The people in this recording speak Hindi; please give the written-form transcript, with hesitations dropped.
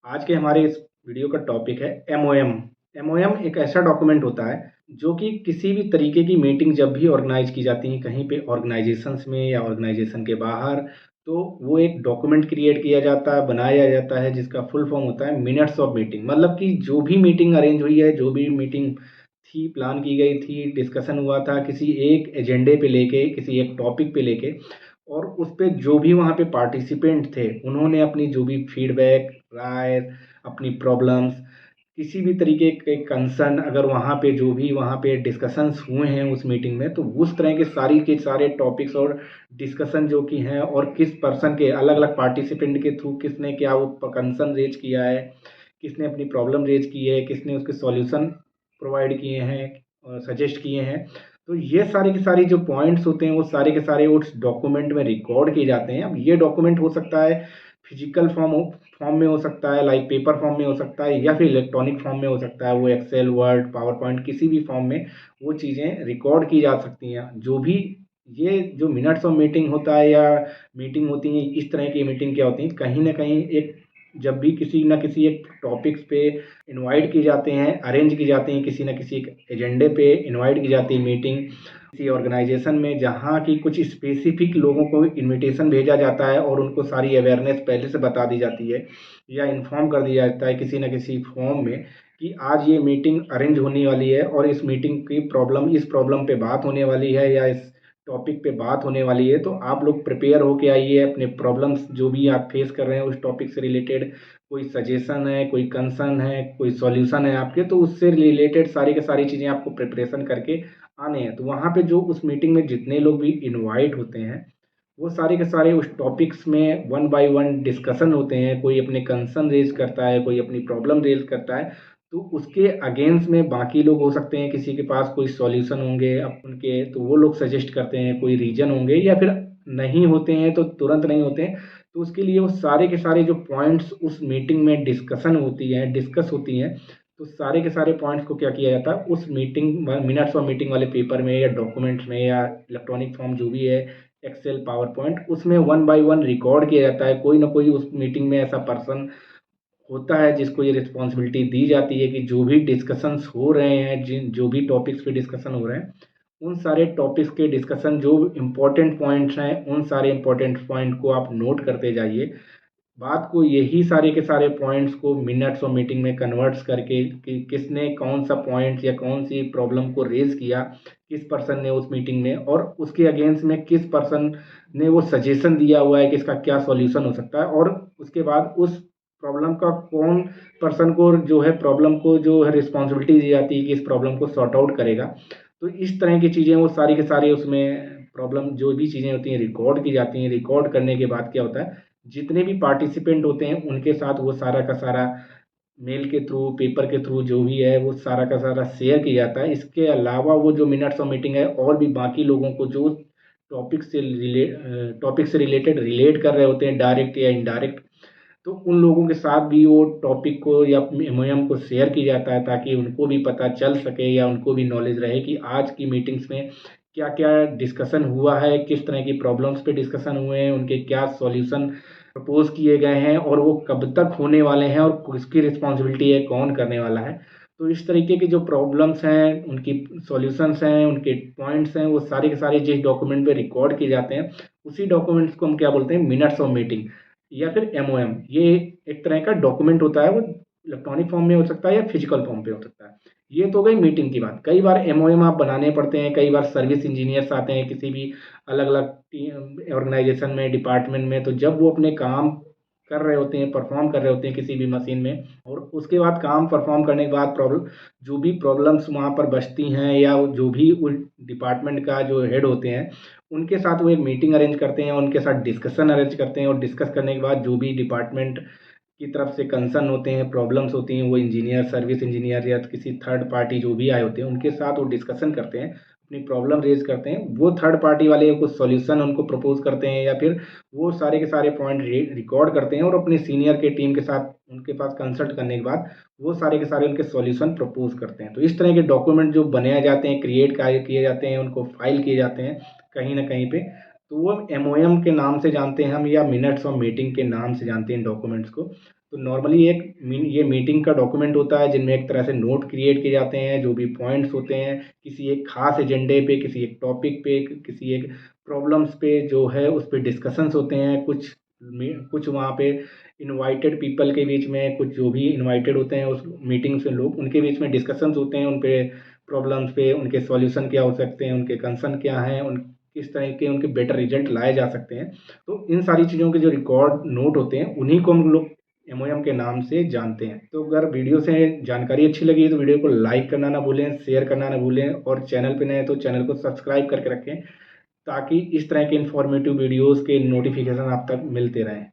आज के हमारे इस वीडियो का टॉपिक है एमओएम। एमओएम एक ऐसा डॉक्यूमेंट होता है जो कि किसी भी तरीके की मीटिंग जब भी ऑर्गेनाइज की जाती है कहीं पे ऑर्गेनाइजेशंस में या ऑर्गेनाइजेशन के बाहर, तो वो एक डॉक्यूमेंट क्रिएट किया जाता है, बनाया जाता है, जिसका फुल फॉर्म होता है मिनट्स ऑफ मीटिंग। मतलब कि जो भी मीटिंग अरेंज हुई है, जो भी मीटिंग थी, प्लान की गई थी, डिस्कशन हुआ था किसी एक एजेंडे पे लेके, किसी एक टॉपिक पे लेके, और उस पे जो भी वहाँ पे पार्टिसिपेंट थे उन्होंने अपनी जो भी फीडबैक, राय, अपनी प्रॉब्लम्स, किसी भी तरीके के कंसर्न, अगर वहाँ पे जो भी वहाँ पे डिस्कशंस हुए हैं उस मीटिंग में, तो उस तरह के सारे टॉपिक्स और डिस्कशन जो कि हैं, और किस पर्सन के अलग अलग पार्टिसिपेंट के थ्रू किसने क्या वो कंसर्न रेज किया है, किसने अपनी प्रॉब्लम रेज की है, किसने उसके सॉल्यूशन प्रोवाइड किए हैं और सजेस्ट किए हैं। तो ये सारी की सारी जो पॉइंट्स होते हैं वो सारे के सारे उस डॉक्यूमेंट में रिकॉर्ड किए जाते हैं। अब ये डॉक्यूमेंट हो सकता है फिजिकल फॉर्म में हो सकता है, लाइक पेपर फॉर्म में हो सकता है, या फिर इलेक्ट्रॉनिक फॉर्म में हो सकता है। वो एक्सेल, वर्ड, पावर पॉइंट, किसी भी फॉर्म में वो चीज़ें रिकॉर्ड की जा सकती हैं। जो भी ये जो मिनट्स ऑफ मीटिंग होता है या मीटिंग होती है, इस तरह की मीटिंग क्या होती है, कहीं ना कहीं एक जब भी किसी न किसी एक टॉपिक्स पे इनवाइट की जाते हैं, अरेंज की जाती हैं, किसी न किसी एक एजेंडे पे इनवाइट की जाती है मीटिंग किसी ऑर्गेनाइजेशन में, जहाँ की कुछ स्पेसिफिक लोगों को इनविटेशन भेजा जाता है और उनको सारी अवेयरनेस पहले से बता दी जाती है या इन्फॉर्म कर दिया जाता है किसी न किसी फॉर्म में कि आज ये मीटिंग अरेंज होने वाली है और इस मीटिंग की प्रॉब्लम, इस प्रॉब्लम पे बात होने वाली है या इस टॉपिक पे बात होने वाली है। तो आप लोग प्रिपेयर होके आइए, अपने प्रॉब्लम्स जो भी आप फेस कर रहे हैं उस टॉपिक से रिलेटेड, कोई सजेशन है, कोई कंसर्न है, कोई सॉल्यूशन है आपके, तो उससे रिलेटेड सारी की सारी चीज़ें आपको प्रिपरेशन करके आने हैं। तो वहाँ पे जो उस मीटिंग में जितने लोग भी इनवाइट होते हैं, वो सारे के सारे उस टॉपिक्स में वन बाय वन डिस्कशन होते हैं। कोई अपने कंसर्न रेज करता है, कोई अपनी प्रॉब्लम रेज करता है, तो उसके अगेंस्ट में बाकी लोग हो सकते हैं, किसी के पास कोई सॉल्यूशन होंगे अब उनके, तो वो लोग सजेस्ट करते हैं, कोई रीजन होंगे, या फिर नहीं होते हैं तो तुरंत नहीं होते हैं। तो उसके लिए वो सारे के सारे जो पॉइंट्स उस मीटिंग में डिस्कशन होती है, डिस्कस होती हैं, तो सारे के सारे पॉइंट्स को क्या किया जाता है उस मीटिंग मिनट्स और मीटिंग वाले पेपर में या डॉक्यूमेंट्स में या इलेक्ट्रॉनिक फॉर्म जो भी है, एक्सेल, पावर पॉइंट, उसमें वन बाय वन रिकॉर्ड किया जाता है। कोई ना कोई उस मीटिंग में ऐसा पर्सन होता है जिसको ये रिस्पॉन्सिबिलिटी दी जाती है कि जो भी डिस्कशंस हो रहे हैं, जिन जो भी टॉपिक्स पे डिस्कशन हो रहे हैं, उन सारे टॉपिक्स के डिस्कशन जो इम्पोर्टेंट पॉइंट्स हैं, उन सारे इम्पोर्टेंट पॉइंट को आप नोट करते जाइए। बात को यही सारे के सारे पॉइंट्स को मिनट्स और मीटिंग में कन्वर्ट्स करके कि किसने कौन सा पॉइंट या कौन सी प्रॉब्लम को रेज किया, किस पर्सन ने उस मीटिंग में, और उसके अगेंस्ट में किस पर्सन ने वो सजेशन दिया हुआ है कि इसका क्या सॉल्यूशन हो सकता है, और उसके बाद उस प्रॉब्लम का कौन पर्सन को जो है प्रॉब्लम को जो है रिस्पॉन्सिबिलिटी दी जाती है कि इस प्रॉब्लम को सॉर्ट आउट करेगा। तो इस तरह की चीज़ें वो सारी के सारी उसमें प्रॉब्लम जो भी चीज़ें होती हैं रिकॉर्ड की जाती हैं। रिकॉर्ड करने के बाद क्या होता है, जितने भी पार्टिसिपेंट होते हैं उनके साथ वो सारा का सारा मेल के थ्रू, पेपर के थ्रू जो भी है वो सारा का सारा शेयर किया जाता है। इसके अलावा वो जो मिनट्स ऑफ मीटिंग है और भी बाकी लोगों को जो टॉपिक से रिलेटेड रिलेट कर रहे होते हैं, डायरेक्ट या इनडायरेक्ट, तो उन लोगों के साथ भी वो टॉपिक को या एमओएम को शेयर किया जाता है, ताकि उनको भी पता चल सके या उनको भी नॉलेज रहे कि आज की मीटिंग्स में क्या क्या डिस्कशन हुआ है, किस तरह की प्रॉब्लम्स पे डिस्कशन हुए हैं, उनके क्या सॉल्यूशन प्रपोज किए गए हैं, और वो कब तक होने वाले हैं, और किसकी रिस्पॉन्सिबिलिटी है, कौन करने वाला है। तो इस तरीके की जो प्रॉब्लम्स हैं, उनकी सॉल्यूशंस हैं, उनके पॉइंट्स हैं, वो सारे के सारे जिस डॉक्यूमेंट पे रिकॉर्ड किए जाते हैं, उसी डॉक्यूमेंट्स को हम क्या बोलते हैं, मिनट्स ऑफ मीटिंग या फिर एमओएम। ये एक तरह का डॉक्यूमेंट होता है, वो इलेक्ट्रॉनिक फॉर्म में हो सकता है या फिजिकल फॉर्म पे हो सकता है। ये तो गई मीटिंग की बात। कई बार एमओएम आप बनाने पड़ते हैं, कई बार सर्विस इंजीनियर्स आते हैं किसी भी अलग अलग ऑर्गेनाइजेशन में, डिपार्टमेंट में, तो जब वो अपने काम कर रहे होते हैं, परफॉर्म कर रहे होते हैं किसी भी मशीन में, और उसके बाद काम परफॉर्म करने के बाद प्रॉब्लम, जो भी प्रॉब्लम्स वहाँ पर बचती हैं, या जो भी उस डिपार्टमेंट का जो हेड होते हैं, उनके साथ वो एक मीटिंग अरेंज करते हैं, उनके साथ डिस्कशन अरेंज करते हैं, और डिस्कस करने के बाद जो भी डिपार्टमेंट की तरफ से कंसर्न होते हैं, प्रॉब्लम्स होती हैं, वो इंजीनियर, सर्विस इंजीनियर या किसी थर्ड पार्टी जो भी आए होते हैं, उनके साथ वो डिस्कशन करते हैं, अपनी प्रॉब्लम रेज करते हैं। वो थर्ड पार्टी वाले कुछ सॉल्यूशन उनको प्रपोज करते हैं, या फिर वो सारे के सारे पॉइंट रिकॉर्ड करते हैं, और अपने सीनियर के टीम के साथ उनके पास कंसल्ट करने के बाद वो सारे के सारे उनके सॉल्यूशन प्रपोज करते हैं। तो इस तरह के डॉक्यूमेंट जो बनाए जाते हैं, क्रिएट किए जाते हैं, उनको फाइल किए जाते हैं कहीं ना कहीं पे, तो वो एमओएम के नाम से जानते हैं हम, या मिनट्स ऑफ मीटिंग के नाम से जानते हैं इन डॉक्यूमेंट्स को। तो नॉर्मली ये मीटिंग का डॉक्यूमेंट होता है जिनमें एक तरह से नोट क्रिएट किए जाते हैं, जो भी पॉइंट्स होते हैं किसी एक खास एजेंडे पे, किसी एक टॉपिक पे, किसी एक प्रॉब्लम्स पे जो है उस पे डिस्कशंस होते हैं। कुछ वहाँ पे इनवाइटेड पीपल के बीच में, कुछ जो भी इनवाइटेड होते हैं उस मीटिंग से लोग, उनके बीच में डिस्कशंस होते हैं उन पे, प्रॉब्लम्स पे, उनके सॉल्यूशन क्या हो सकते हैं, उनके कंसर्न क्या हैं, उन किस तरह के उनके बेटर रिजल्ट लाए जा सकते हैं। तो इन सारी चीज़ों के जो रिकॉर्ड नोट होते हैं उन्हीं को हम लोग एमओएम के नाम से जानते हैं। तो अगर वीडियो से जानकारी अच्छी लगी तो वीडियो को लाइक करना ना भूलें, शेयर करना ना भूलें, और चैनल पे नए हैं तो चैनल को सब्सक्राइब करके रखें ताकि इस तरह के इन्फॉर्मेटिव वीडियोज़ के नोटिफिकेशन आप तक मिलते रहें।